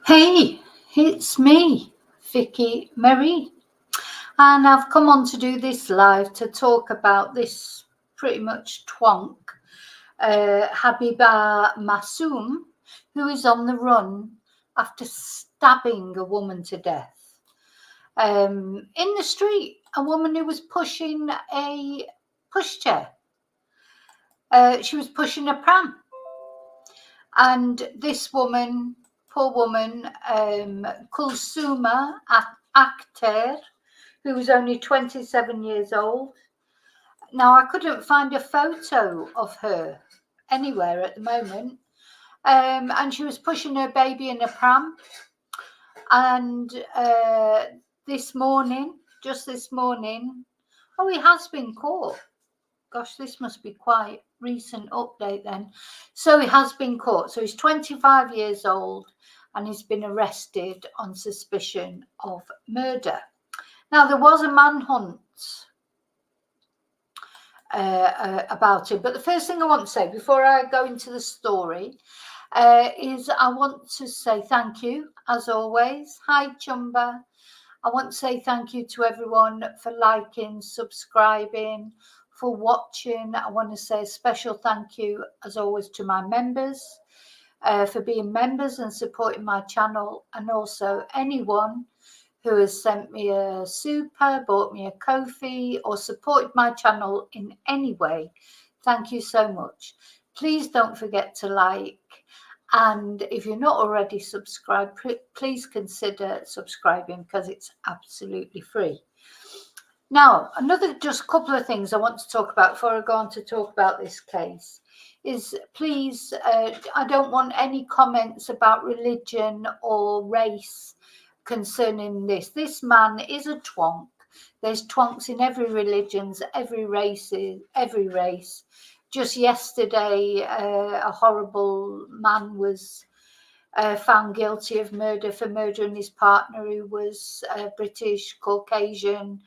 Hey, it's me, Vicky Marie, and I've come on to do this live to talk about this pretty much twonk, Habibur Masum, who is on the run after stabbing a woman to death. In the street, a woman who was pushing a pushchair. She was pushing a pram. And this woman, poor woman, Kulsuma Akter, who was only 27 years old. Now, I couldn't find a photo of her anywhere at the moment. And she was pushing her baby in a pram. And just this morning, oh, he has been caught. Gosh, this must be quite recent update then. So he has been caught. So he's 25 years old and he's been arrested on suspicion of murder. Now, there was a manhunt about him. But the first thing I want to say before I go into the story is I want to say thank you, as always. Hi, Chumba. I want to say thank you to everyone for liking, subscribing, for watching. I want to say a special thank you, as always, to my members for being members and supporting my channel, and also anyone who has sent me a super, bought me a Ko-fi, or supported my channel in any way. Thank you so much. Please don't forget to like. And if you're not already subscribed, please consider subscribing because it's absolutely free. Now, just couple of things I want to talk about before I go on to talk about this case is please, I don't want any comments about religion or race concerning this. This man is a twonk. There's twonks in every religion, every race. Just yesterday, a horrible man was found guilty of murder for murdering his partner, who was British, Caucasian.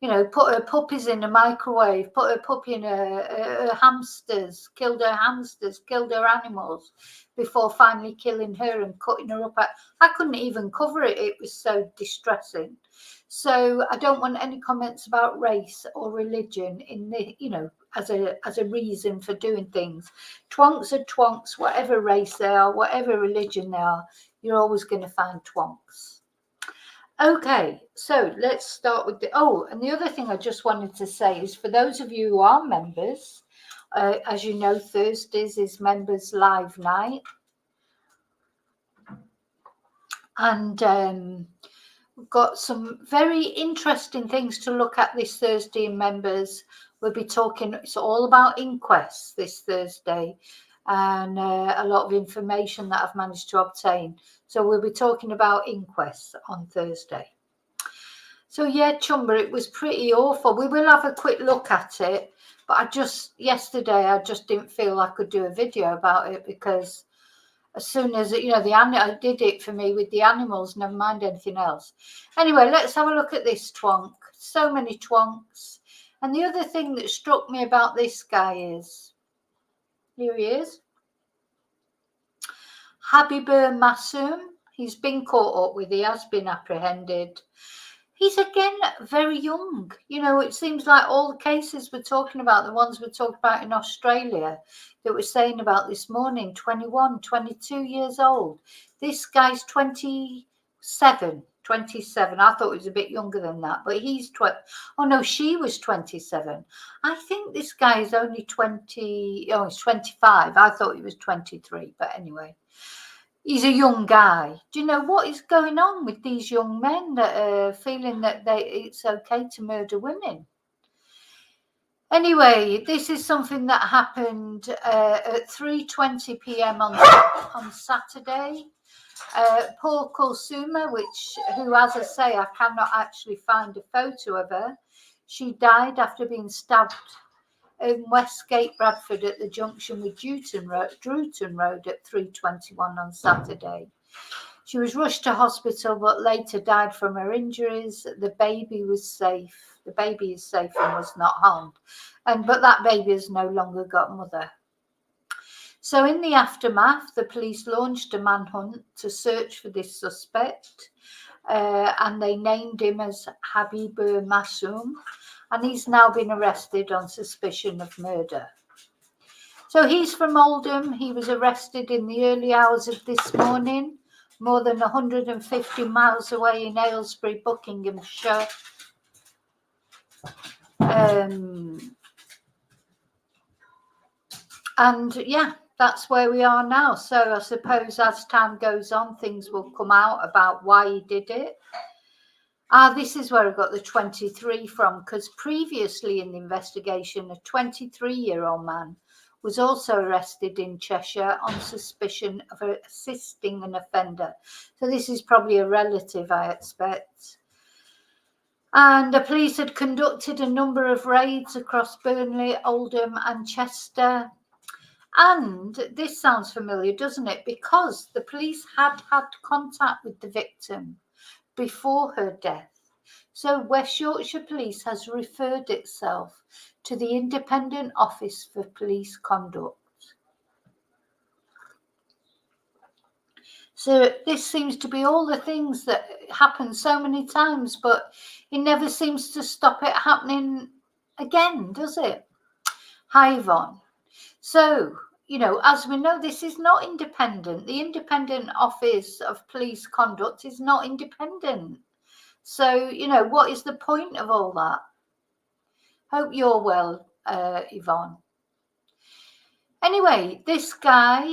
You know, put her puppies in a microwave, put her puppy in her hamsters, killed her animals before finally killing her and cutting her up. I couldn't even cover it. It was so distressing. So I don't want any comments about race or religion in the, as a reason for doing things. Twonks are twonks, whatever race they are, whatever religion they are, you're always going to find twonks. Okay, so let's start with and the other thing I just wanted to say is for those of you who are members, as you know, Thursdays is members live night. And we've got some very interesting things to look at this Thursday in members. We'll be talking, it's all about inquests this Thursday, and a lot of information that I've managed to obtain. So we'll be talking about inquests on Thursday. So yeah, Chumba, it was pretty awful. We will have a quick look at it, but yesterday I just didn't feel I could do a video about it because as soon as, I did it for me with the animals, never mind anything else. Anyway, let's have a look at this twonk. So many twonks. And the other thing that struck me about this guy is, here he is, Habibur Masum. He's been caught up with, he has been apprehended. He's again very young. It seems like all the cases we're talking about, the ones we talked about in Australia that we're saying about this morning, 21, 22 years old. This guy's 27. I thought he was a bit younger than that, but he's 20. Oh no, she was 27. I think this guy is only 20. Oh, he's 25. I thought he was 23, but anyway. He's a young guy. Do you know what is going on with these young men that are feeling that it's okay to murder women? Anyway, this is something that happened at 3:20 p.m. on Saturday. Poor Kulsuma, who, as I say, I cannot actually find a photo of her. She died after being stabbed in Westgate, Bradford, at the junction with Drewton Road at 3:21 on Saturday. She was rushed to hospital but later died from her injuries. The baby was safe. The baby is safe and was not harmed. But that baby has no longer got a mother. So in the aftermath, the police launched a manhunt to search for this suspect, and they named him as Habibur Masum, and he's now been arrested on suspicion of murder. So he's from Oldham. He was arrested in the early hours of this morning, more than 150 miles away in Aylesbury, Buckinghamshire. And yeah, that's where we are now. So I suppose as time goes on, things will come out about why he did it. This is where I got the 23 from, because previously in the investigation, a 23-year-old man was also arrested in Cheshire on suspicion of assisting an offender. So this is probably a relative, I expect. And the police had conducted a number of raids across Burnley, Oldham and Chester. And this sounds familiar, doesn't it? Because the police had had contact with the victim before her death. So West Yorkshire Police has referred itself to the Independent Office for Police Conduct. So this seems to be all the things that happen so many times, but it never seems to stop it happening again, does it? Hi, Yvonne. So, you know, as we know, this is not independent. The Independent Office of Police Conduct is not independent. So, you know, what is the point of all that? Hope you're well, Yvonne. Anyway, this guy,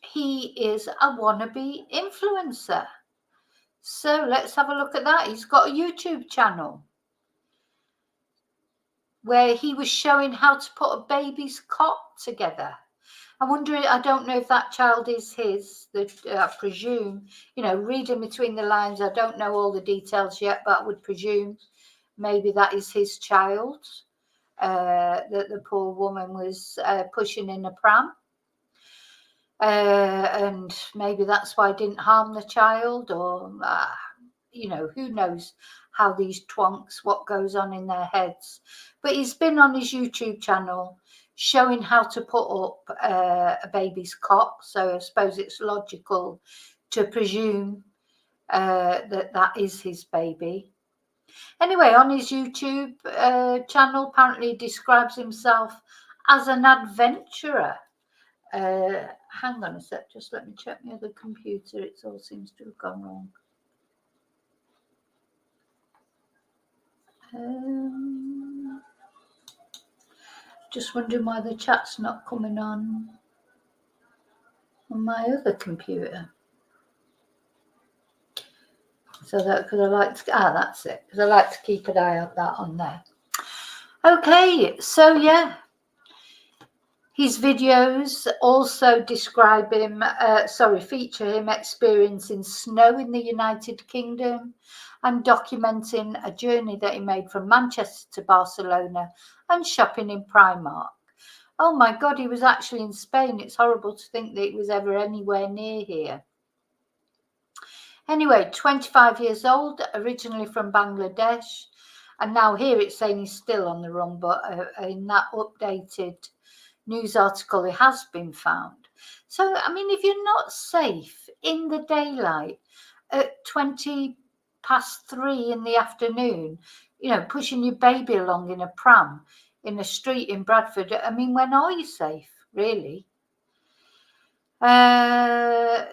he is a wannabe influencer. So let's have a look at that. He's got a YouTube channel where he was showing how to put a baby's cot together. I'm wondering, I don't know if that child is his, I presume, you know, reading between the lines, I don't know all the details yet, but I would presume maybe that is his child that the poor woman was pushing in a pram. And maybe that's why I didn't harm the child, or, you know, who knows how these twonks, what goes on in their heads. But he's been on his YouTube channel showing how to put up a baby's cot. So I suppose it's logical to presume that that is his baby. Anyway, on his YouTube channel, apparently he describes himself as an adventurer. Hang on a sec, just let me check my other computer. It all seems to have gone wrong. Just wondering why the chat's not coming on my other computer. So that, because I like to, that's it, because I like to keep an eye on that on there. Okay, so yeah, his videos also describe him, feature him experiencing snow in the United Kingdom and documenting a journey that he made from Manchester to Barcelona and shopping in Primark. Oh my God, he was actually in Spain. It's horrible to think that he was ever anywhere near here. Anyway, 25 years old, originally from Bangladesh. And now here it's saying he's still on the run, but in that updated news article, it has been found. So, I mean, if you're not safe in the daylight at 20 past 3 in the afternoon, you know, pushing your baby along in a pram in a street in Bradford, I mean, when are you safe, really?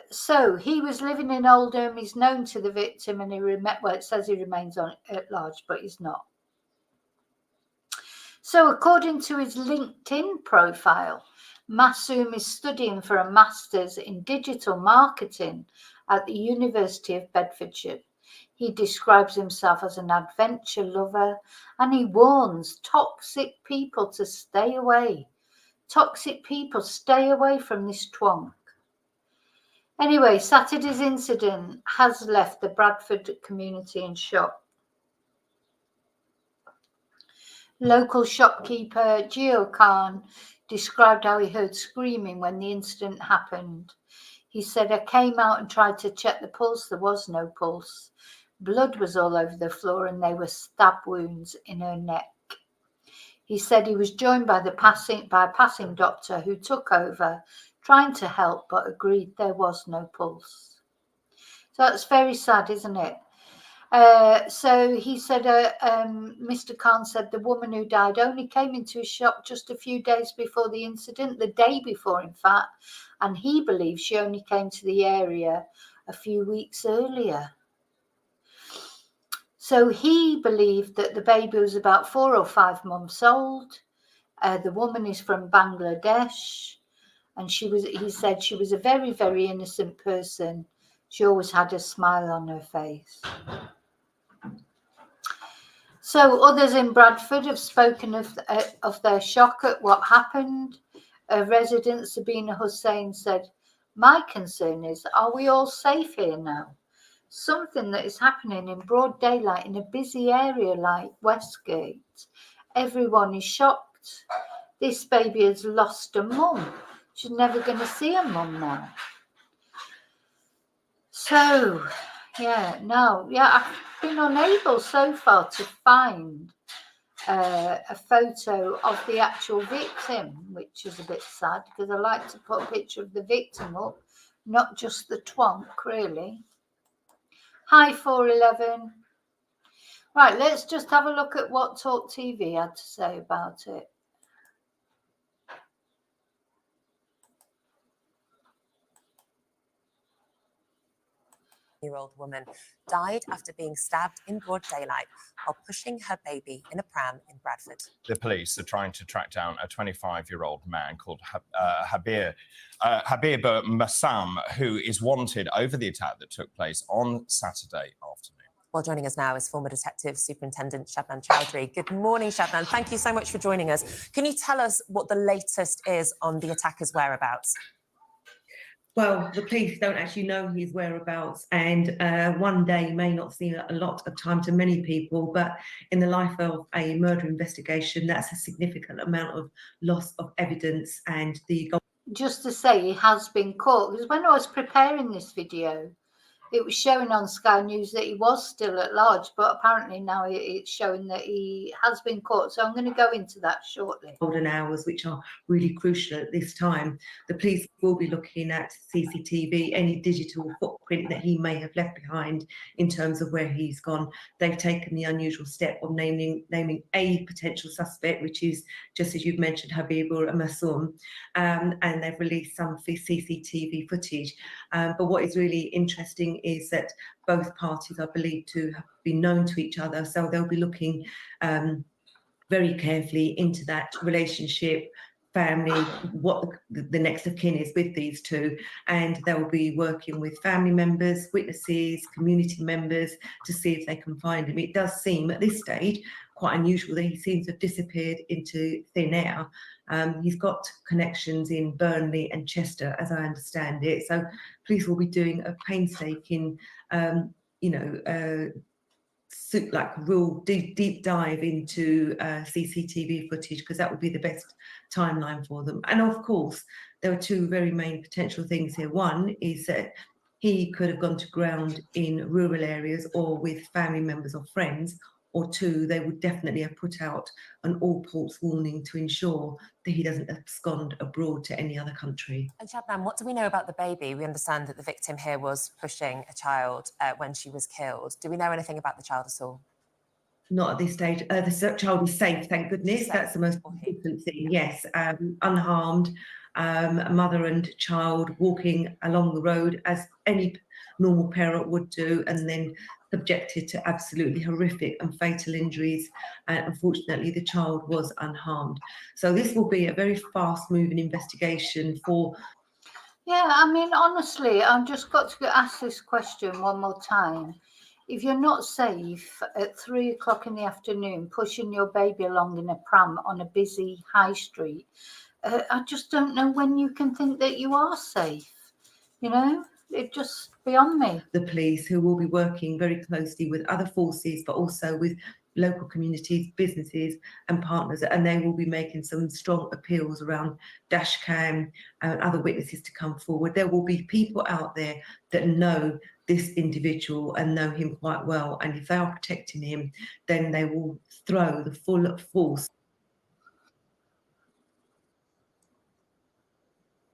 So he was living in Oldham. He's known to the victim, and it says he remains at large, but he's not. So according to his LinkedIn profile, Masum is studying for a master's in digital marketing at the University of Bedfordshire. He describes himself as an adventure lover, and he warns toxic people to stay away. Toxic people, stay away from this twonk. Anyway, Saturday's incident has left the Bradford community in shock. Local shopkeeper Gio Khan described how he heard screaming when the incident happened. He said, I came out and tried to check the pulse. There was no pulse. Blood was all over the floor and there were stab wounds in her neck. He said he was joined by a passing doctor who took over, trying to help, but agreed there was no pulse. So that's very sad, isn't it? So he said, Mr. Khan said the woman who died only came into his shop just a few days before the incident, the day before, in fact, and he believes she only came to the area a few weeks earlier. So he believed that the baby was about 4 or 5 months old. The woman is from Bangladesh, and he said she was a very, very innocent person. She always had a smile on her face. So others in Bradford have spoken of their shock at what happened. Resident Sabina Hussain said, "My concern is, are we all safe here now? Something that is happening in broad daylight in a busy area like Westgate. Everyone is shocked. This baby has lost a mum. She's never going to see a mum now." So, I've been unable so far to find a photo of the actual victim, which is a bit sad because I like to put a picture of the victim up, not just the twonk, really. Hi, 411. Right, let's just have a look at what Talk TV had to say about it. Year-old woman died after being stabbed in broad daylight while pushing her baby in a pram in Bradford. The police are trying to track down a 25-year-old man called Habibur Masum, who is wanted over the attack that took place on Saturday afternoon. Well, joining us now is former Detective Superintendent Shabnam Chowdhury. Good morning, Shabnam. Thank you so much for joining us. Can you tell us what the latest is on the attacker's whereabouts? Well, the police don't actually know his whereabouts, and one day may not seem a lot of time to many people, but in the life of a murder investigation, that's a significant amount of loss of evidence. And just to say, he has been caught, because when I was preparing this video, it was showing on Sky News that he was still at large, but apparently now it's showing that he has been caught. So I'm going to go into that shortly. Golden hours, which are really crucial at this time. The police will be looking at CCTV, any digital footprint that he may have left behind in terms of where he's gone. They've taken the unusual step of naming a potential suspect, which is, just as you've mentioned, Habibur Masum, and they've released some CCTV footage. But what is really interesting is that both parties are believed to have been known to each other, so they'll be looking very carefully into that relationship, family, what the next of kin is with these two, and they'll be working with family members, witnesses, community members to see if they can find him. It does seem at this stage quite unusual that he seems to have disappeared into thin air. He's got connections in Burnley and Chester, as I understand it. So police will be doing a painstaking, real deep dive into CCTV footage, because that would be the best timeline for them. And of course, there are two very main potential things here. One is that he could have gone to ground in rural areas or with family members or friends, or two, they would definitely have put out an all ports warning to ensure that he doesn't abscond abroad to any other country. And Shabnam, what do we know about the baby? We understand that the victim here was pushing a child when she was killed. Do we know anything about the child at all? Not at this stage. The child is safe, thank goodness. That's the most important thing. Yes, unharmed, a mother and child walking along the road as any normal parent would do, and then subjected to absolutely horrific and fatal injuries. And unfortunately, the child was unharmed. So this will be a very fast-moving investigation for... Yeah, I mean, honestly, I've just got to ask this question one more time. If you're not safe at 3 o'clock in the afternoon, pushing your baby along in a pram on a busy high street, I just don't know when you can think that you are safe. You know, it's just beyond me. The police, who will be working very closely with other forces, but also with local communities, businesses and partners, and they will be making some strong appeals around dash cam and other witnesses to come forward. There will be people out there that know this individual and know him quite well, and if they are protecting him, then they will throw the full force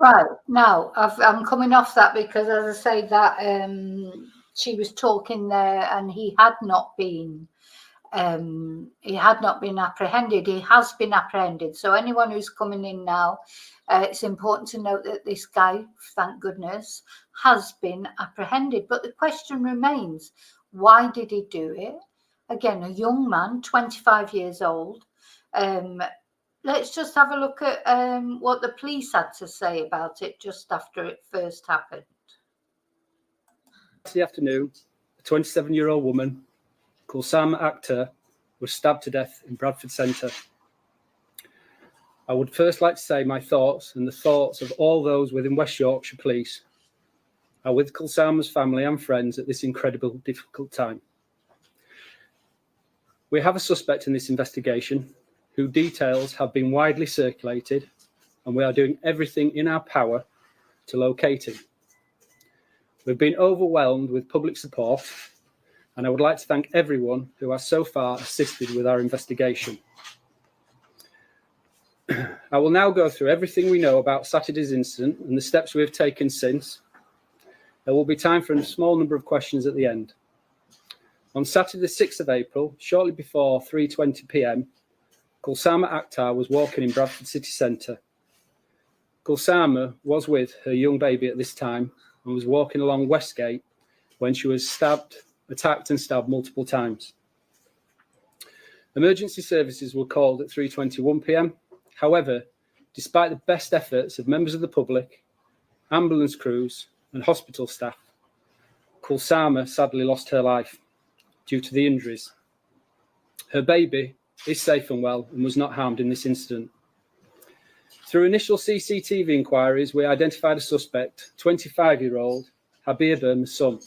Right, now I'm coming off that because, as I say, that she was talking there, and he had not been apprehended. He has been apprehended. So anyone who's coming in now, it's important to note that this guy, thank goodness, has been apprehended. But the question remains, why did he do it? Again, a young man, 25 years old. Let's just have a look at what the police had to say about it just after it first happened. Yesterday afternoon, a 27-year-old woman, Kulsuma Akter, was stabbed to death in Bradford Centre. I would first like to say my thoughts and the thoughts of all those within West Yorkshire Police are with Kulsuma's family and friends at this incredibly difficult time. We have a suspect in this investigation whose details have been widely circulated, and we are doing everything in our power to locate him. We've been overwhelmed with public support, and I would like to thank everyone who has so far assisted with our investigation. I will now go through everything we know about Saturday's incident and the steps we have taken since. There will be time for a small number of questions at the end. On Saturday, the 6th of April, shortly before 3:20 p.m, Kulsuma Akter was walking in Bradford city centre. Kulsuma was with her young baby at this time and was walking along Westgate when she was attacked and stabbed multiple times. Emergency services were called at 3:21 p.m. However, despite the best efforts of members of the public, ambulance crews and hospital staff, Kulsuma sadly lost her life due to the injuries. Her baby is safe and well and was not harmed in this incident. Through initial CCTV inquiries, we identified a suspect, 25-year-old Habibur Masum.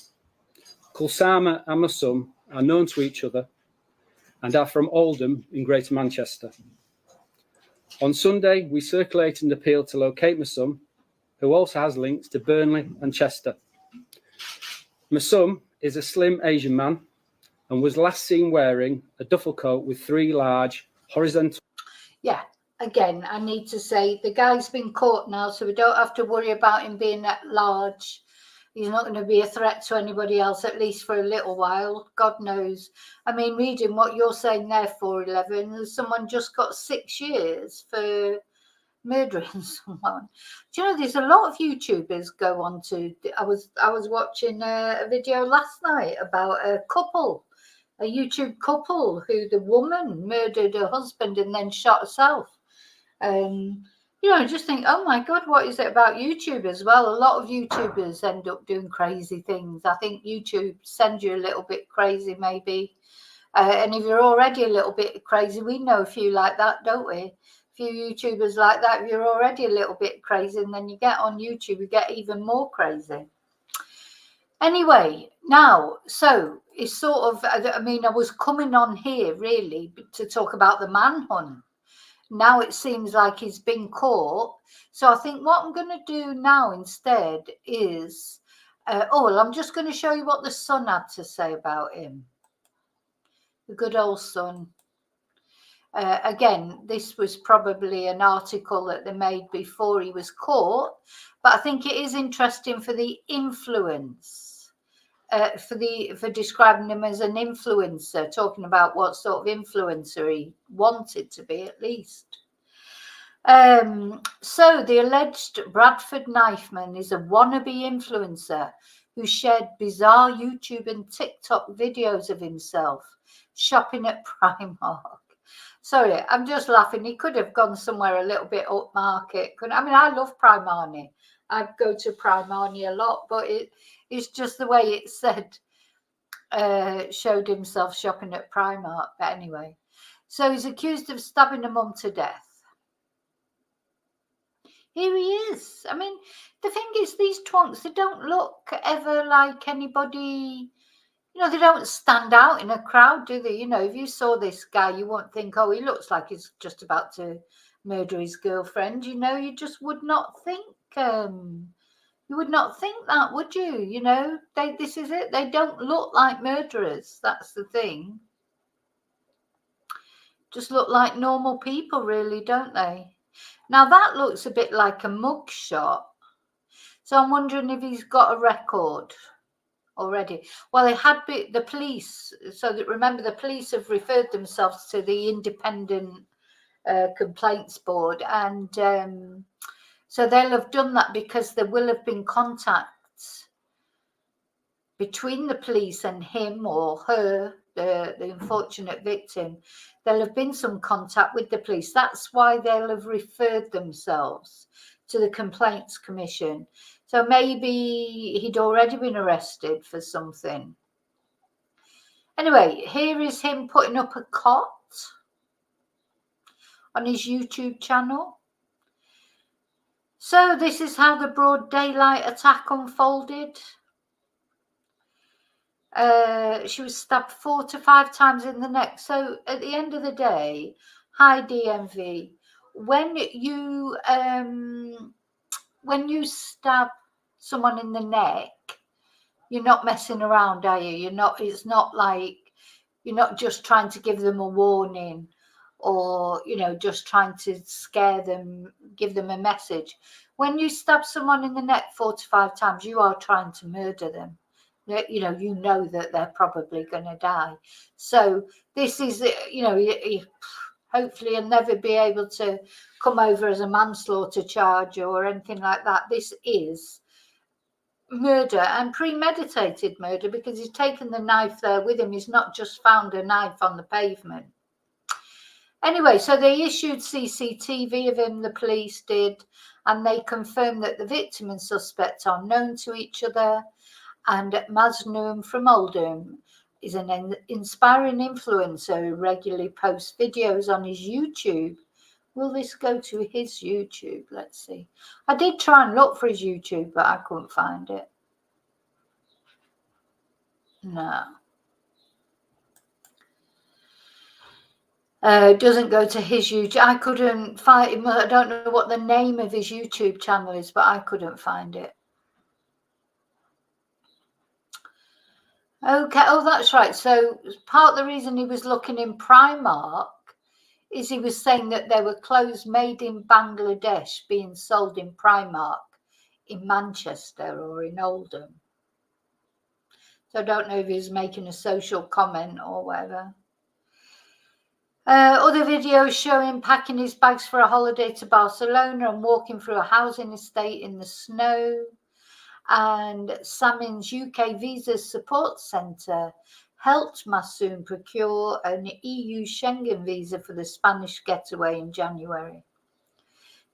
Kulsuma and Masum are known to each other and are from Oldham in Greater Manchester. On Sunday, we circulated an appeal to locate Masum, who also has links to Burnley and Chester. Masum is a slim Asian man and was last seen wearing a duffel coat with 3 large horizontal... Yeah, again, I need to say the guy's been caught now, so we don't have to worry about him being that large. He's not going to be a threat to anybody else, at least for a little while. God knows. I mean, reading what you're saying there, 411, someone just got 6 years for murdering someone. Do you know, there's a lot of YouTubers go on to... I was watching a video last night about a YouTube couple who the woman murdered her husband and then shot herself. You know, I just think, oh my God, what is it about YouTube as well? A lot of YouTubers end up doing crazy things. I think YouTube sends you a little bit crazy, maybe. And if you're already a little bit crazy, we know a few like that, don't we? A few YouTubers like that, if you're already a little bit crazy and then you get on YouTube, you get even more crazy. Anyway, now, so it's sort of, I mean, I was coming on here really to talk about the manhunt. Now it seems like he's been caught. So I think what I'm going to do now instead is, I'm just going to show you what the Sun had to say about him. The good old Sun. Again, this was probably an article that they made before he was caught, but I think it is interesting for the influence, for describing him as an influencer, talking about what sort of influencer he wanted to be at least. So the alleged Bradford knifeman is a wannabe influencer who shared bizarre YouTube and TikTok videos of himself shopping at Primark. Sorry, I'm just laughing. He could have gone somewhere a little bit upmarket. I mean, I love Primark. I go to Primark a lot, but it's just the way it said, showed himself shopping at Primark. But anyway, so he's accused of stabbing a mum to death. Here he is. I mean, the thing is, these twonks, they don't look ever like anybody... You know, they don't stand out in a crowd, do they? You know, if you saw this guy, you won't think, oh, he looks like he's just about to murder his girlfriend. You know, you just would not think, you would not think that, would you? You know, this is it. They don't look like murderers. That's the thing. Just look like normal people, really, don't they? Now that looks a bit like a mug shot. So I'm wondering if he's got a record already. Well, it had been the police. So that, remember, the police have referred themselves to the independent complaints board, and so they'll have done that because there will have been contacts between the police and him or her, the unfortunate victim. There'll have been some contact with the police. That's why they'll have referred themselves to the Complaints Commission. So maybe he'd already been arrested for something. Anyway, here is him putting up a cot on his YouTube channel. So this is how the broad daylight attack unfolded. She was stabbed 4 to 5 times in the neck. So at the end of the day, hi DMV, when you stab someone in the neck, you're not messing around, are you? It's not like you're not just trying to give them a warning, or just trying to scare them, give them a message. When you stab someone in the neck 4 to 5 times, you are trying to murder them. You know that they're probably going to die. So this is, hopefully he'll never be able to come over as a manslaughter charge or anything like that. This is murder, and premeditated murder, because he's taken the knife there with him. He's not just found a knife on the pavement. Anyway, so they issued CCTV of him, the police did, and they confirmed that the victim and suspect are known to each other. And Masum from Oldham is an inspiring influencer who regularly posts videos on his YouTube. Will this go to his YouTube? Let's see. I did try and look for his YouTube, but I couldn't find it. No. It doesn't go to his YouTube. I couldn't find him. I don't know what the name of his YouTube channel is, but I couldn't find it. Okay, oh, that's right. So part of the reason he was looking in Primark is he was saying that there were clothes made in Bangladesh being sold in Primark in Manchester or in Oldham. So I don't know if he's making a social comment or whatever. Other videos show him packing his bags for a holiday to Barcelona and walking through a housing estate in the snow. And Samin's UK Visa Support Centre helped Masum procure an EU Schengen visa for the Spanish getaway in January.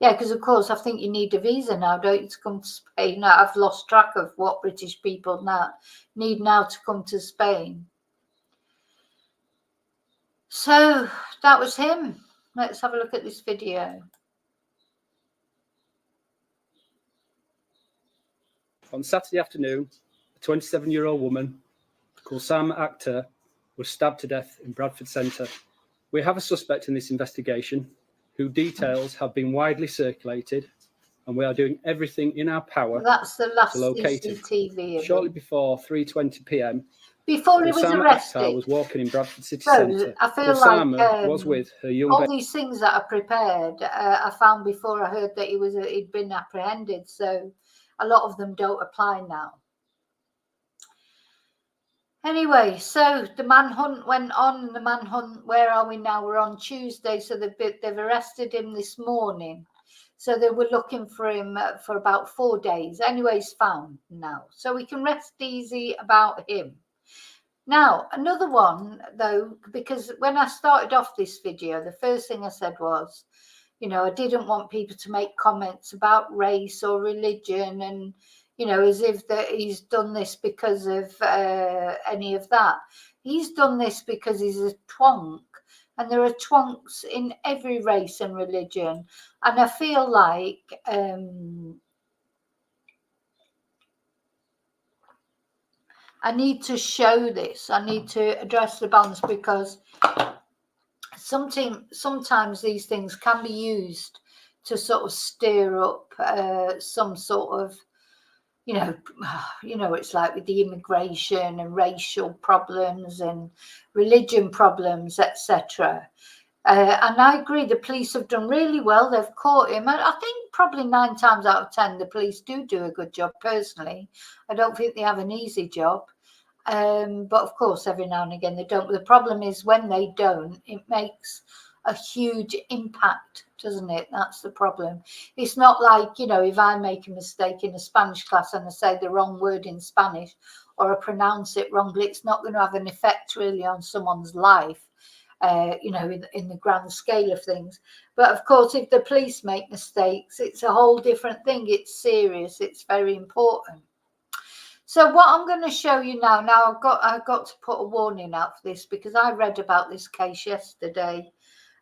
Yeah, because of course I think you need a visa now, don't you, to come to Spain? Now, I've lost track of what British people now need to come to Spain. So that was him. Let's have a look at this video. On Saturday afternoon, a 27-year-old woman, Kulsuma Akter, was stabbed to death in Bradford Centre. We have a suspect in this investigation, whose details have been widely circulated, and we are doing everything in our power That's the last to locate him. CCTV. Shortly before 3:20 p.m, before he was Kulsuma arrested, Akter was walking in Bradford City so Centre. I feel Kulsuma like was with her young all baby. these things that are prepared, I found before I heard that he'd been apprehended. So a lot of them don't apply now. Anyway, so the manhunt went on. The manhunt, where are we now? We're on Tuesday, so they've arrested him this morning. So they were looking for him for about 4 days. Anyway, he's found now. So we can rest easy about him. Now, another one, though, because when I started off this video, the first thing I said was, I didn't want people to make comments about race or religion and, as if that he's done this because of any of that. He's done this because he's a twonk, and there are twonks in every race and religion. And I feel like I need to show this. I need to address the balance, because sometimes these things can be used to sort of stir up some sort of, it's like with the immigration and racial problems and religion problems, etc. And I agree, the police have done really well. They've caught him. And I think probably 9 times out of 10, the police do a good job personally. I don't think they have an easy job. But of course, every now and again they don't. The problem is when they don't, it makes a huge impact, doesn't it? That's the problem. It's not like, you know, if I make a mistake in a Spanish class and I say the wrong word in Spanish or I pronounce it wrongly, it's not going to have an effect really on someone's life. You know, in the grand scale of things. But of course, if the police make mistakes, it's a whole different thing. It's serious. It's very important. So what I'm going to show you now, I've got to put a warning out for this because I read about this case yesterday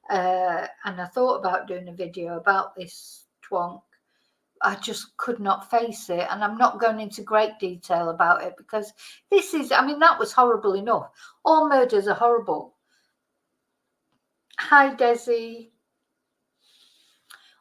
and I thought about doing a video about this twonk. I just could not face it, and I'm not going into great detail about it because this is, I mean, that was horrible enough. All murders are horrible. Hi, Desi.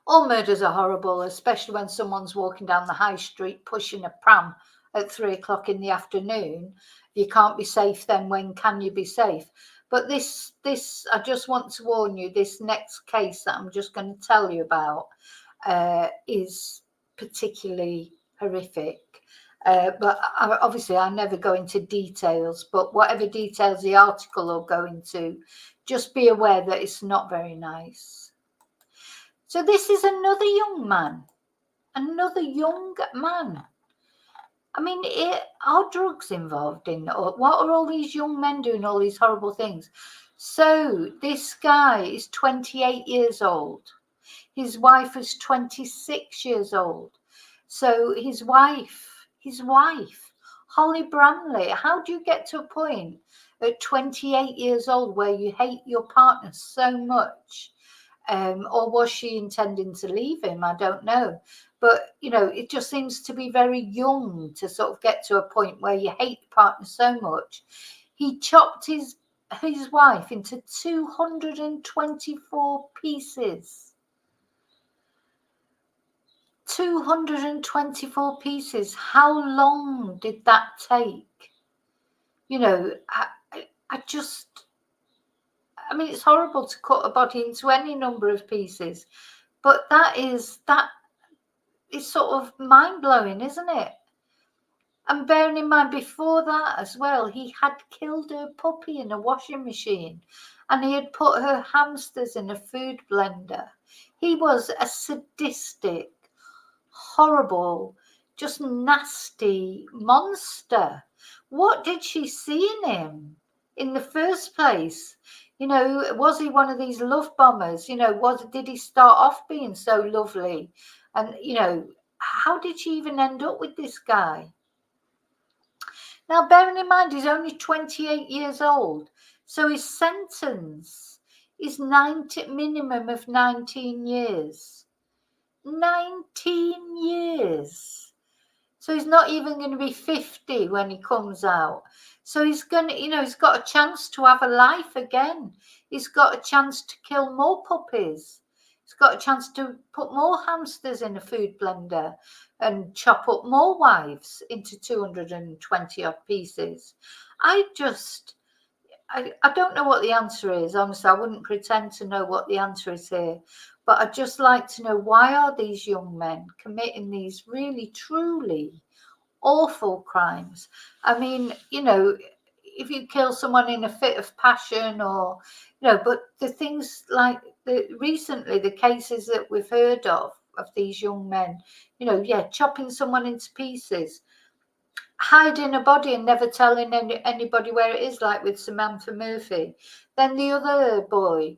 All murders are horrible, especially when someone's walking down the high street pushing a pram at 3 o'clock in the afternoon. You can't be safe then. When can you be safe? But this, I just want to warn you, this next case that I'm just going to tell you about is particularly horrific. But obviously I never go into details, but whatever details the article will go into, just be aware that it's not very nice. So this is another young man. I mean, are drugs involved in, or what are all these young men doing all these horrible things? So this guy is 28 years old. His wife is 26 years old. So his wife, Holly Bramley, how do you get to a point at 28 years old where you hate your partner so much? Or was she intending to leave him? I don't know. But, you know, it just seems to be very young to sort of get to a point where you hate your partner so much. He chopped his wife into 224 pieces. 224 pieces. How long did that take? You know, I mean, it's horrible to cut a body into any number of pieces, but that is sort of mind-blowing, isn't it? And bearing in mind, before that as well, he had killed her puppy in a washing machine and he had put her hamsters in a food blender. He was a sadistic, horrible, just nasty monster. What did she see in him in the first place? You know, was he one of these love bombers? You know, did he start off being so lovely? And, you know, how did she even end up with this guy? Now, bearing in mind, he's only 28 years old. So his sentence is minimum of 19 years. 19 years. So he's not even going to be 50 when he comes out. So he's going to, you know, he's got a chance to have a life again. He's got a chance to kill more puppies. He's got a chance to put more hamsters in a food blender and chop up more wives into 220 odd pieces. I don't know what the answer is. Honestly, I wouldn't pretend to know what the answer is here. But I'd just like to know, why are these young men committing these really, truly awful crimes? I mean, you know, if you kill someone in a fit of passion or, you know, but the things like recently, the cases that we've heard of these young men, you know, yeah, chopping someone into pieces, hiding a body and never telling anybody where it is, like with Samantha Murphy. Then the other boy,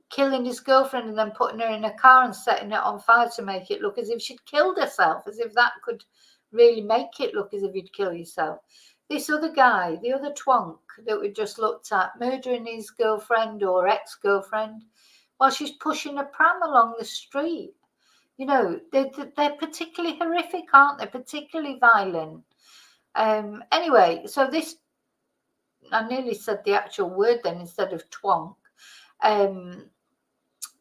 killing his girlfriend and then putting her in a car and setting it on fire to make it look as if she'd killed herself, as if that could really make it look as if you'd kill yourself. This other guy, the other twonk that we just looked at, murdering his girlfriend or ex-girlfriend while she's pushing a pram along the street. You know, they're particularly horrific, aren't they? Particularly violent. Anyway, so this, I nearly said the actual word then instead of twonk.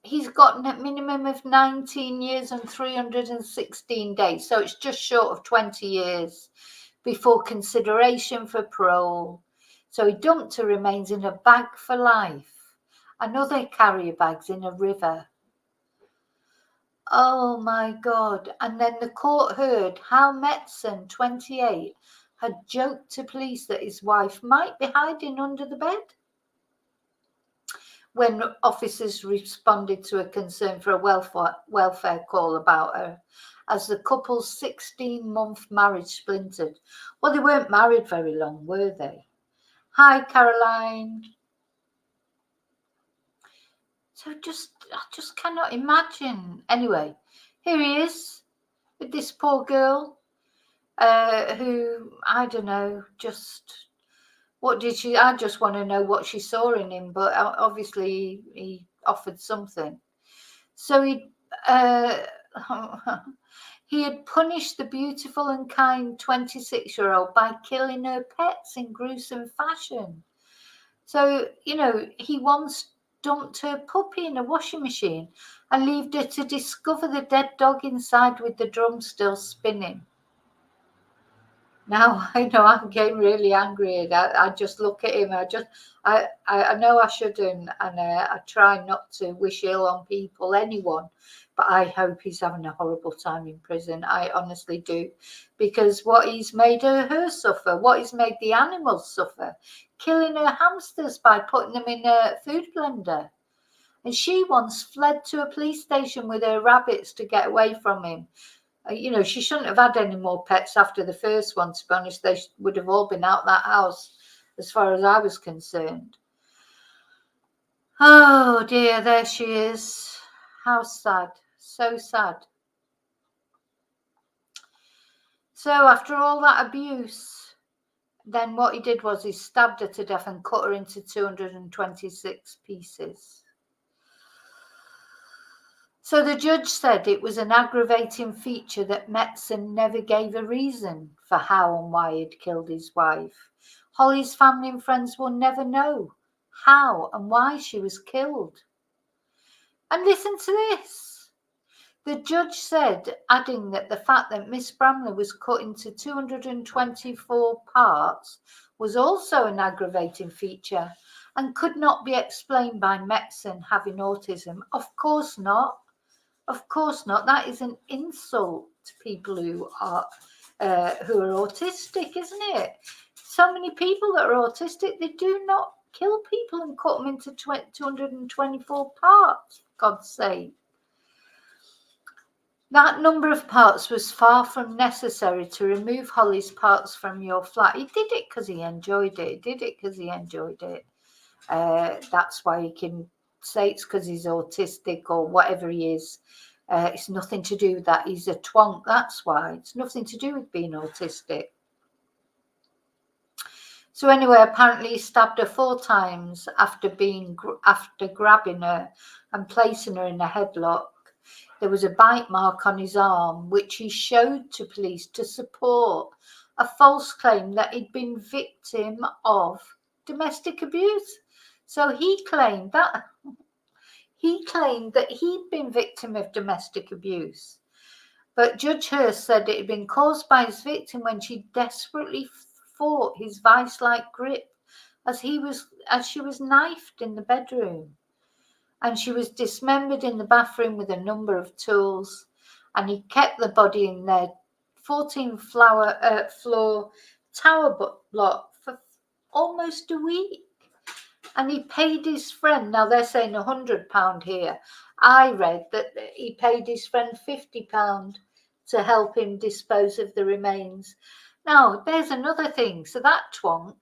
He's got a minimum of 19 years and 316 days. So it's just short of 20 years before consideration for parole. So he dumped her remains in a bag for life. Another carrier bags in a river. Oh my God. And then the court heard how Metson, 28, had joked to police that his wife might be hiding under the bed. When officers responded to a concern for a welfare call about her, as the couple's 16-month marriage splintered. Well, they weren't married very long, were they? Hi, Caroline. So I just cannot imagine. Anyway, here he is with this poor girl who, I don't know, just... What did she? I just want to know what she saw in him, but obviously he offered something. So he had punished the beautiful and kind 26-year-old by killing her pets in gruesome fashion. So, you know, he once dumped her puppy in a washing machine and left her to discover the dead dog inside with the drum still spinning. Now I know I'm getting really angry. I just look at him. I know I shouldn't, and I try not to wish ill on people, anyone. But I hope he's having a horrible time in prison. I honestly do, because what he's made her suffer, what he's made the animals suffer, killing her hamsters by putting them in a food blender. And she once fled to a police station with her rabbits to get away from him. You know, she shouldn't have had any more pets after the first one, to be honest. They would have all been out that house, as far as I was concerned. Oh dear, there she is. How sad. So sad. So after all that abuse, then what he did was he stabbed her to death and cut her into 226 pieces. So the judge said it was an aggravating feature that Metson never gave a reason for how and why he'd killed his wife. Holly's family and friends will never know how and why she was killed. And listen to this. The judge said, adding that the fact that Miss Bramley was cut into 224 parts was also an aggravating feature and could not be explained by Metson having autism. Of course not. Of course not. That is an insult to people who are autistic, isn't it? So many people that are autistic, they do not kill people and cut them into 224 parts, for God's sake. That number of parts was far from necessary to remove Holly's parts from your flat. He did it because he enjoyed it. He did it because he enjoyed it. That's why he can say it's because he's autistic or whatever he is. It's nothing to do with that. He's a twonk. That's why. It's nothing to do with being autistic. So anyway, apparently he stabbed her 4 times after grabbing her and placing her in a headlock. There was a bite mark on his arm, which he showed to police to support a false claim that he'd been victim of domestic abuse. So he claimed that he'd been victim of domestic abuse. But Judge Hurst said it had been caused by his victim when she desperately fought his vice-like grip as she was knifed in the bedroom. And she was dismembered in the bathroom with a number of tools. And he kept the body in their 14-floor tower block for almost a week. And he paid his friend, now they're saying £100 here. I read that he paid his friend £50 to help him dispose of the remains. Now, there's another thing. So that twonk,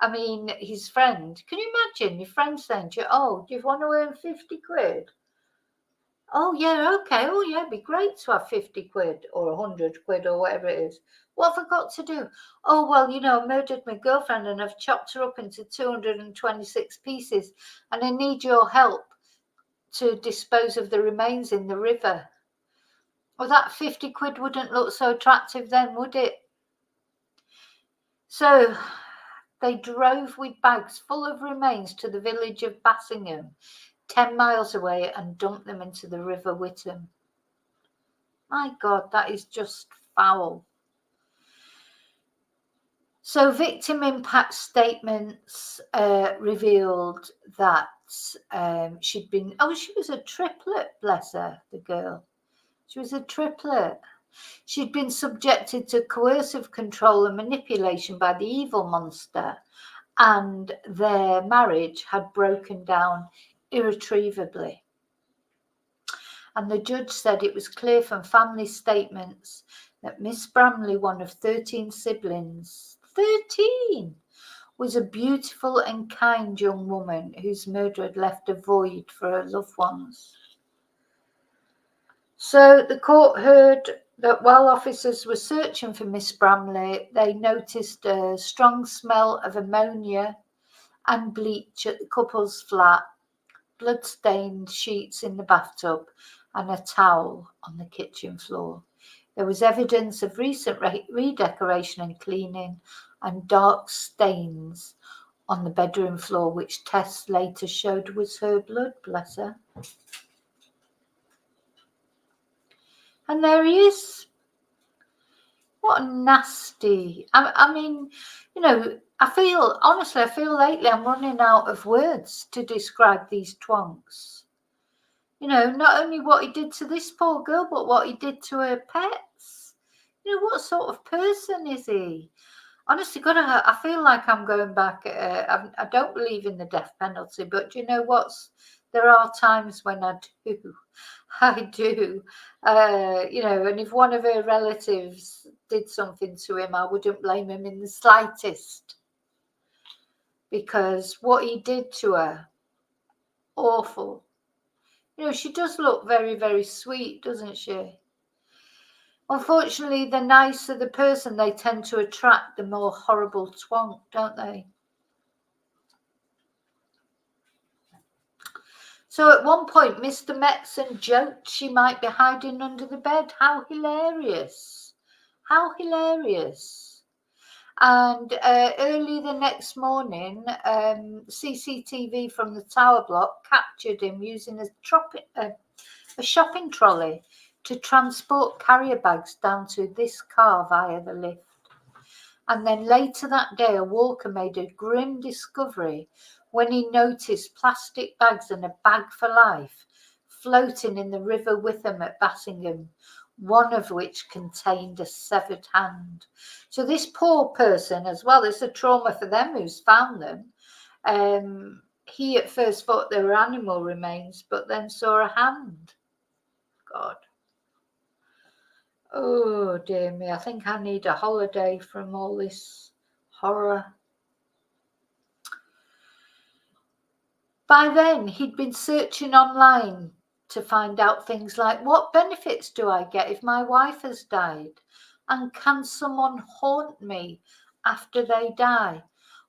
I mean, his friend, can you imagine your friend saying to you, oh, do you want to earn 50 quid? Oh, yeah, okay. Oh, yeah, it'd be great to have 50 quid or 100 quid or whatever it is. What have I got to do? Oh, well, you know, I murdered my girlfriend and I've chopped her up into 226 pieces and I need your help to dispose of the remains in the river. Well, that 50 quid wouldn't look so attractive then, would it? So they drove with bags full of remains to the village of Bassingham, 10 miles away, and dumped them into the River Witham. My God, that is just foul. So victim impact statements revealed that she'd been, she was a triplet, bless her, the girl. She was a triplet. She'd been subjected to coercive control and manipulation by the evil monster, and their marriage had broken down irretrievably. And the judge said it was clear from family statements that Miss Bramley, one of 13 siblings, 13, was a beautiful and kind young woman whose murder had left a void for her loved ones. So the court heard that while officers were searching for Miss Bramley, they noticed a strong smell of ammonia and bleach at the couple's flat, blood-stained sheets in the bathtub, and a towel on the kitchen floor. There was evidence of recent redecoration and cleaning, and dark stains on the bedroom floor, which tests later showed was her blood, bless her. And there he is. What a nasty. I mean, you know, I feel lately I'm running out of words to describe these twonks. You know, not only what he did to this poor girl, but what he did to her pets. You know, what sort of person is he? Honestly, God, I feel like I'm going back. I don't believe in the death penalty, but you know what? There are times when I do. I do. You know, and if one of her relatives did something to him, I wouldn't blame him in the slightest. Because what he did to her, awful. You know, she does look very, very sweet, doesn't she? Unfortunately, the nicer the person they tend to attract, the more horrible twonk, don't they? So at one point, Mr. Metson joked she might be hiding under the bed. How hilarious. How hilarious. And early the next morning, CCTV from the tower block captured him using a shopping trolley to transport carrier bags down to this car via the lift. And then later that day, a walker made a grim discovery when he noticed plastic bags and a bag for life floating in the River Witham at Bassingham, one of which contained a severed hand. So this poor person, as well, it's a trauma for them who's found them. He at first thought they were animal remains, but then saw a hand. God. Oh, dear me. I think I need a holiday from all this horror. By then, he'd been searching online to find out things like, what benefits do I get if my wife has died? And can someone haunt me after they die?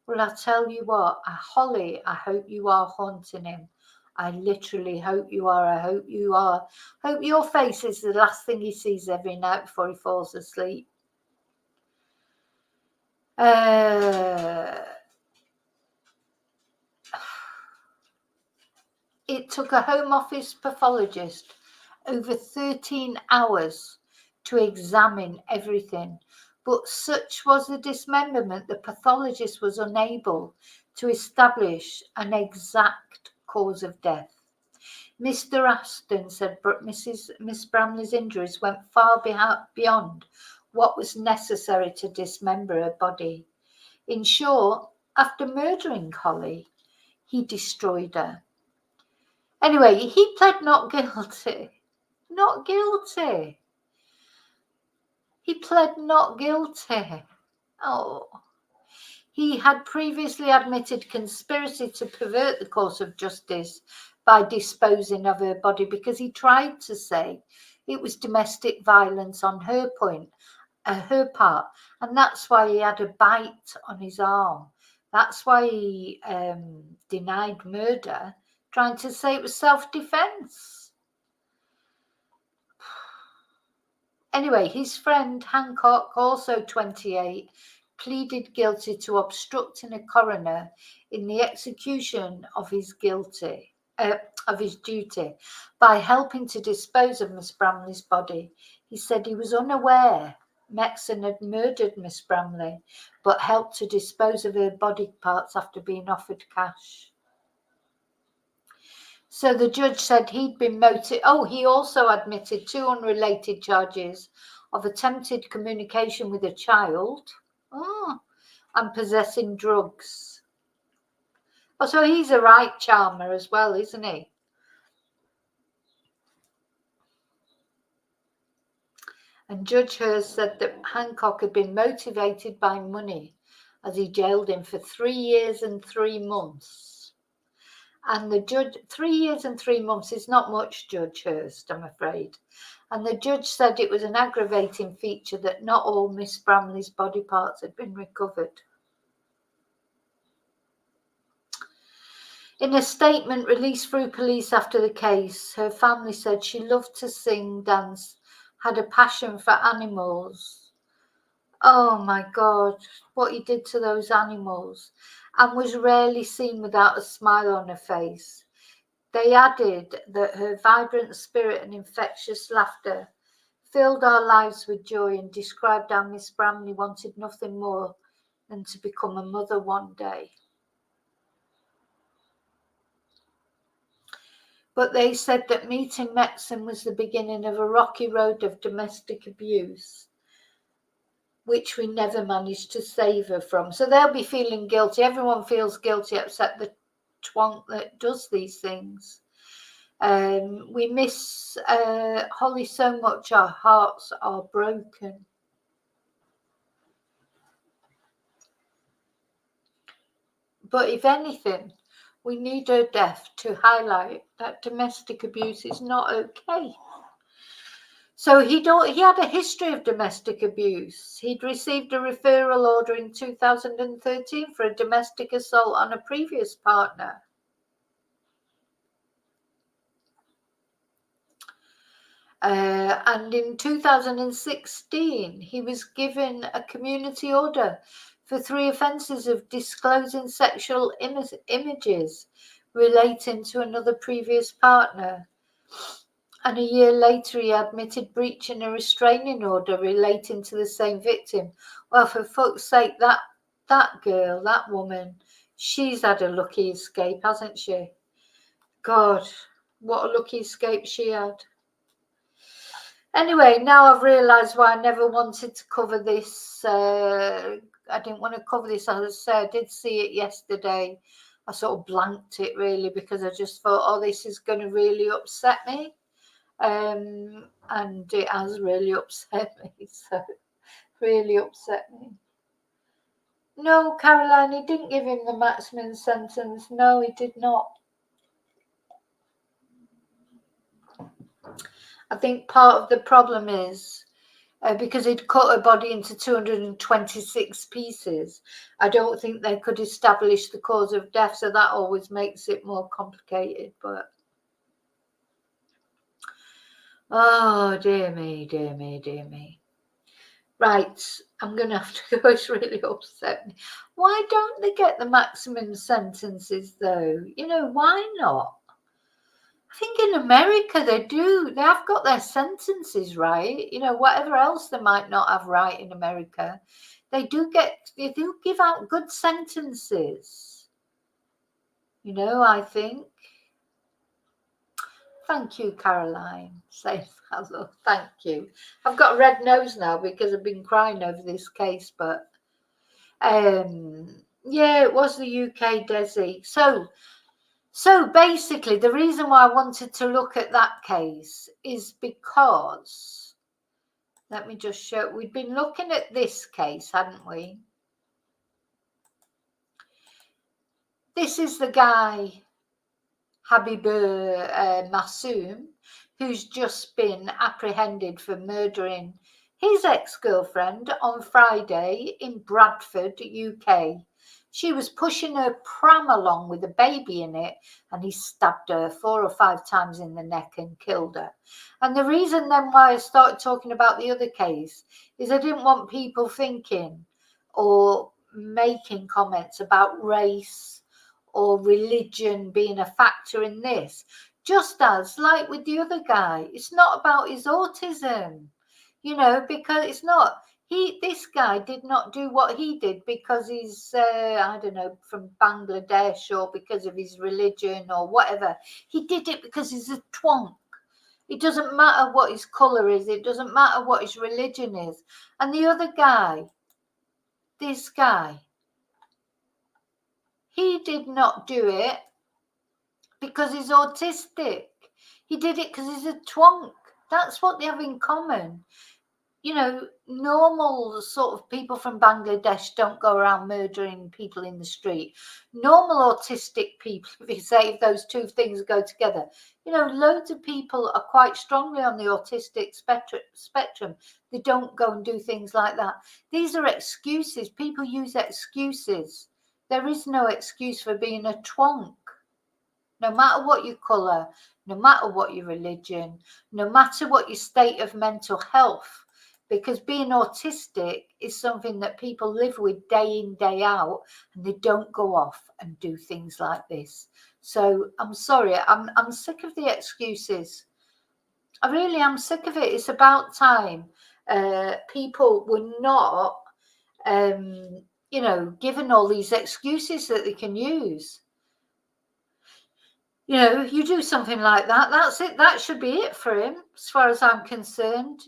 Well, I tell you what, Holly, I hope you are haunting him. I literally hope you are. I hope you are. Hope your face is the last thing he sees every night before he falls asleep. It took a Home Office pathologist over 13 hours to examine everything, but such was the dismemberment, the pathologist was unable to establish an exact cause of death. Mr. Aston said Miss Bramley's injuries went far beyond what was necessary to dismember her body. In short, after murdering Holly, he destroyed her. Anyway, he pled not guilty. Not guilty. He pled not guilty. Oh. He had previously admitted conspiracy to pervert the course of justice by disposing of her body because he tried to say it was domestic violence on her part, and that's why he had a bite on his arm. That's why he denied murder, trying to say it was self-defense. Anyway, his friend Hancock, also 28, pleaded guilty to obstructing a coroner in the execution of his duty by helping to dispose of Miss Bramley's body. He said he was unaware Metson had murdered Miss Bramley, but helped to dispose of her body parts after being offered cash. So the judge said he'd been motivated. Oh, he also admitted 2 unrelated charges of attempted communication with a child and possessing drugs. Oh, so he's a right charmer as well, isn't he? And Judge Hurst said that Hancock had been motivated by money as he jailed him for 3 years and 3 months. And the judge, 3 years and 3 months is not much, Judge Hurst, I'm afraid. And the judge said it was an aggravating feature that not all Miss Bramley's body parts had been recovered. In a statement released through police after the case, her family said she loved to sing, dance, had a passion for animals. Oh my God, what he did to those animals, and was rarely seen without a smile on her face. They added that her vibrant spirit and infectious laughter filled our lives with joy, and described how Miss Bramley wanted nothing more than to become a mother one day. But they said that meeting Metson was the beginning of a rocky road of domestic abuse, which we never managed to save her from. So they'll be feeling guilty. Everyone feels guilty except the twonk that does these things. We miss Holly so much. Our hearts are broken. But if anything, we need her death to highlight that domestic abuse is not okay. So he had a history of domestic abuse. He'd received a referral order in 2013 for a domestic assault on a previous partner. And in 2016, he was given a community order for 3 offences of disclosing sexual images relating to another previous partner. And a year later, he admitted breaching a restraining order relating to the same victim. Well, for fuck's sake, that girl, that woman, she's had a lucky escape, hasn't she? God, what a lucky escape she had. Anyway, now I've realised why I never wanted to cover this. I didn't want to cover this. As I said, I did see it yesterday. I sort of blanked it really because I just thought, oh, this is going to really upset me. And it has really upset me. So, really upset me. No, Caroline, he didn't give him the maximum sentence. No, he did not. I think part of the problem is because he'd cut her body into 226 pieces, I don't think they could establish the cause of death, so that always makes it more complicated. But oh, dear me, dear me, dear me. Right, I'm going to have to go. It's really upset me. Why don't they get the maximum sentences, though? You know, why not? I think in America they do. They have got their sentences right. You know, whatever else they might not have right in America, they do give out good sentences. You know, I think. Thank you, Caroline. Say hello. Thank you. I've got a red nose now because I've been crying over this case, but yeah, it was the UK Desi. So basically, the reason why I wanted to look at that case is because, let me just show, we've been looking at this case, hadn't we? This is the guy, Habibur Masum, who's just been apprehended for murdering his ex-girlfriend on Friday in Bradford, UK. She was pushing her pram along with a baby in it, and he stabbed her 4 or 5 times in the neck and killed her. And the reason then why I started talking about the other case is I didn't want people thinking or making comments about race or religion being a factor in this. Just as, like with the other guy, it's not about his autism, you know, because it's not. This guy did not do what he did because he's, I don't know, from Bangladesh or because of his religion or whatever. He did it because he's a twonk. It doesn't matter what his colour is. It doesn't matter what his religion is. And the other guy, this guy, he did not do it because he's autistic. He did it because he's a twonk. That's what they have in common. You know, normal sort of people from Bangladesh don't go around murdering people in the street. Normal autistic people, if you say if those two things go together, you know, loads of people are quite strongly on the autistic spectrum. They don't go and do things like that. These are excuses. People use excuses. There is no excuse for being a twonk. No matter what your colour, no matter what your religion, no matter what your state of mental health. Because being autistic is something that people live with day in, day out, and they don't go off and do things like this. So I'm sorry, I'm sick of the excuses. I really am sick of it. It's about time people were not, you know, given all these excuses that they can use. You know, you do something like that, that's it. That should be it for him, as far as I'm concerned.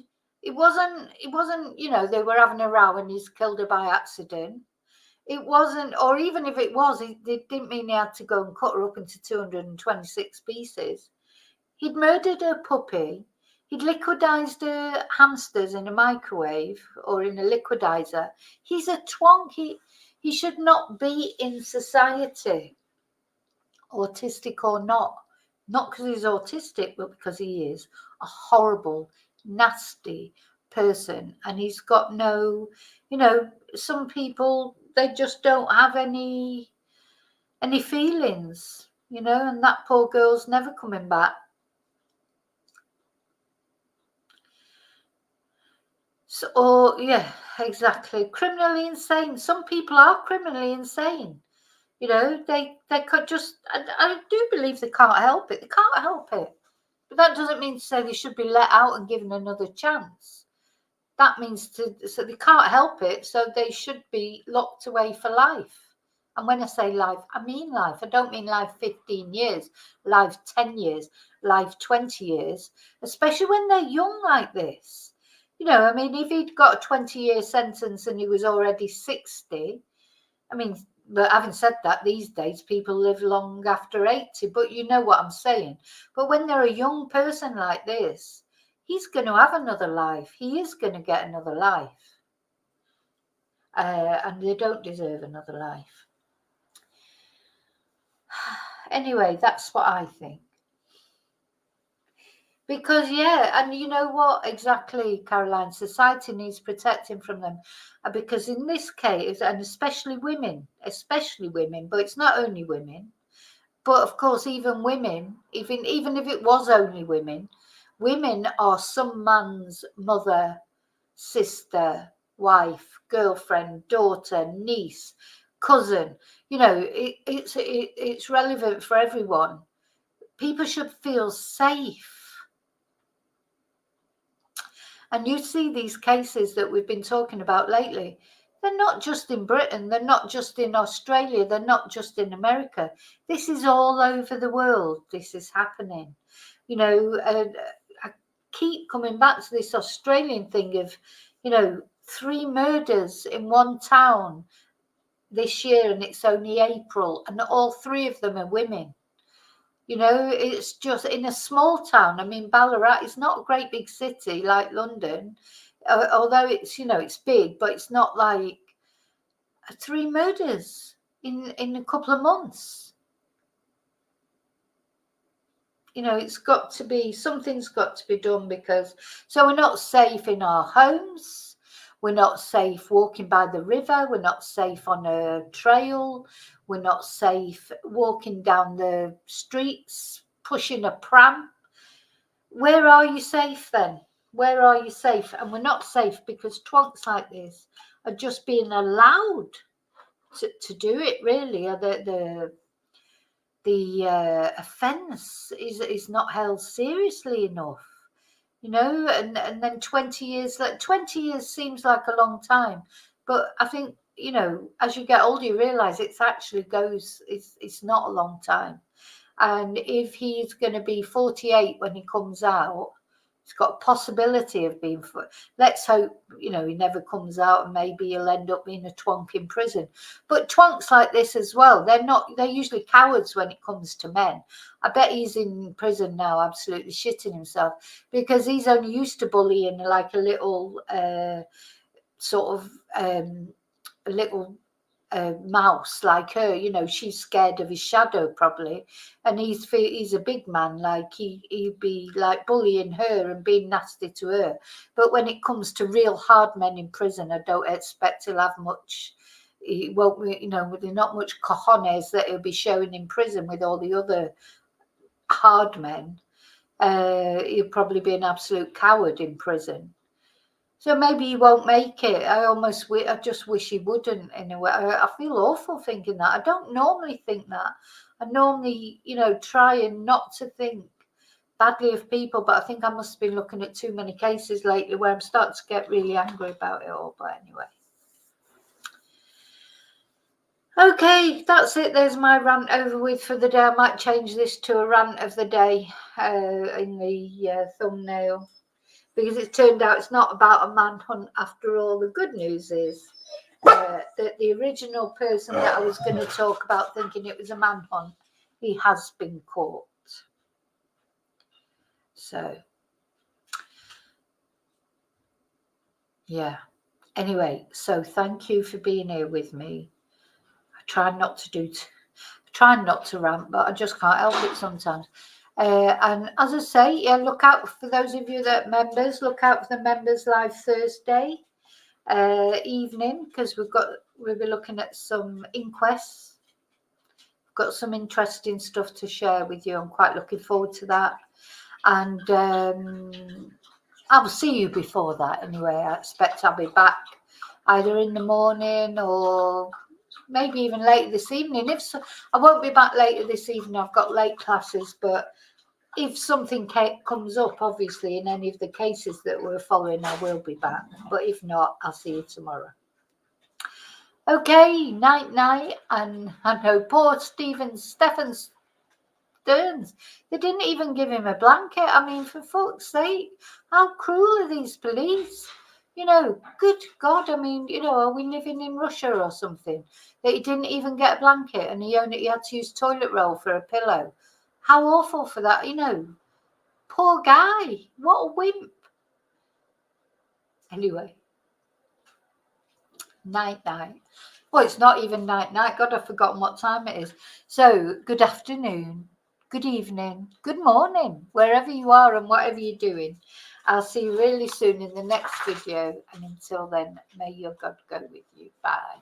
It wasn't, you know, they were having a row and he's killed her by accident. It wasn't, or even if it was, it didn't mean he had to go and cut her up into 226 pieces. He'd murdered her puppy. He'd liquidized her hamsters in a microwave or in a liquidizer. He's a twonk. He should not be in society, autistic or not. Not because he's autistic, but because he is a horrible, nasty person. And he's got no, you know, some people, they just don't have any feelings, you know, and that poor girl's never coming back. So, or yeah, exactly. Criminally insane. Some people are criminally insane. You know, they could just, I do believe they can't help it. They can't help it. But that doesn't mean to say they should be let out and given another chance. That means so they can't help it, so they should be locked away for life. And when I say life, I mean life. I don't mean life 15 years, life 10 years, life 20 years, especially when they're young like this. You know, I mean, if he'd got a 20-year sentence and he was already 60, I mean, but having said that, these days people live long after 80, but you know what I'm saying. But when they're a young person like this, he's going to have another life. He is going to get another life. And they don't deserve another life. Anyway, that's what I think. Because, yeah, and you know what? Exactly, Caroline, society needs protecting from them. Because in this case, and especially women, but it's not only women, but of course, even women, even if it was only women, women are some man's mother, sister, wife, girlfriend, daughter, niece, cousin. You know, it's relevant for everyone. People should feel safe. And you see these cases that we've been talking about lately. They're not just in Britain. They're not just in Australia. They're not just in America. This is all over the world. This is happening. You know, I keep coming back to this Australian thing of, you know, 3 murders in one town this year, and it's only April, and all 3 of them are women. You know, it's just in a small town. I mean, Ballarat is not a great big city like London, although it's, you know, it's big, but it's not like 3 murders in a couple of months. You know, it's got to be, something's got to be done, because so we're not safe in our homes. We're not safe walking by the river. We're not safe on a trail. We're not safe walking down the streets, pushing a pram. Where are you safe then? Where are you safe? And we're not safe because twonks like this are just being allowed to do it, really. The offence is not held seriously enough. you know, and then 20 years, like 20 years seems like a long time. But I think, you know, as you get older, you realise it's actually it's not a long time. And if he's going to be 48 when he comes out, he's got a possibility of being, let's hope, you know, he never comes out and maybe he'll end up being a twonk in prison. But twonks like this as well, they're usually cowards when it comes to men. I bet he's in prison now absolutely shitting himself because he's only used to bullying like a little a little mouse like her, you know. She's scared of his shadow probably, and he's a big man, like he'd be like bullying her and being nasty to her. But when it comes to real hard men in prison, I don't expect he'll have much. He won't, you know, there's not much cojones that he'll be showing in prison with all the other hard men. He'll probably be an absolute coward in prison. So maybe he won't make it. I just wish he wouldn't in a way. I feel awful thinking that. I don't normally think that. I normally, you know, try and not to think badly of people, but I think I must have been looking at too many cases lately where I'm starting to get really angry about it all. But anyway. Okay, that's it. There's my rant over with for the day. I might change this to a rant of the day in the thumbnail, because it's turned out it's not about a manhunt after all. The good news is that the original person that I was going to talk about thinking it was a manhunt, he has been caught. So, yeah. Anyway, so thank you for being here with me. I try not to rant, but I just can't help it sometimes. And as I say, yeah, look out for those of you that are members. Look out for the members live Thursday evening, because we'll be looking at some inquests. We've got some interesting stuff to share with you. I'm quite looking forward to that. And I will see you before that anyway. I expect I'll be back either in the morning or maybe even later this evening. If so, I won't be back later this evening. I've got late classes, but if something comes up, obviously, in any of the cases that we're following, I will be back. But if not, I'll see you tomorrow. Okay, night. And I know poor Stephen Stearns, they didn't even give him a blanket. I mean, for fuck's sake, how cruel are these police? You know, good God, I mean, you know, are we living in Russia or something? That he didn't even get a blanket and he had to use toilet roll for a pillow. How awful for that, you know. Poor guy. What a wimp. Anyway. Night. Well, it's not even night. God, I've forgotten what time it is. So, good afternoon, good evening, good morning, wherever you are and whatever you're doing. I'll see you really soon in the next video. And until then, may your God go with you. Bye.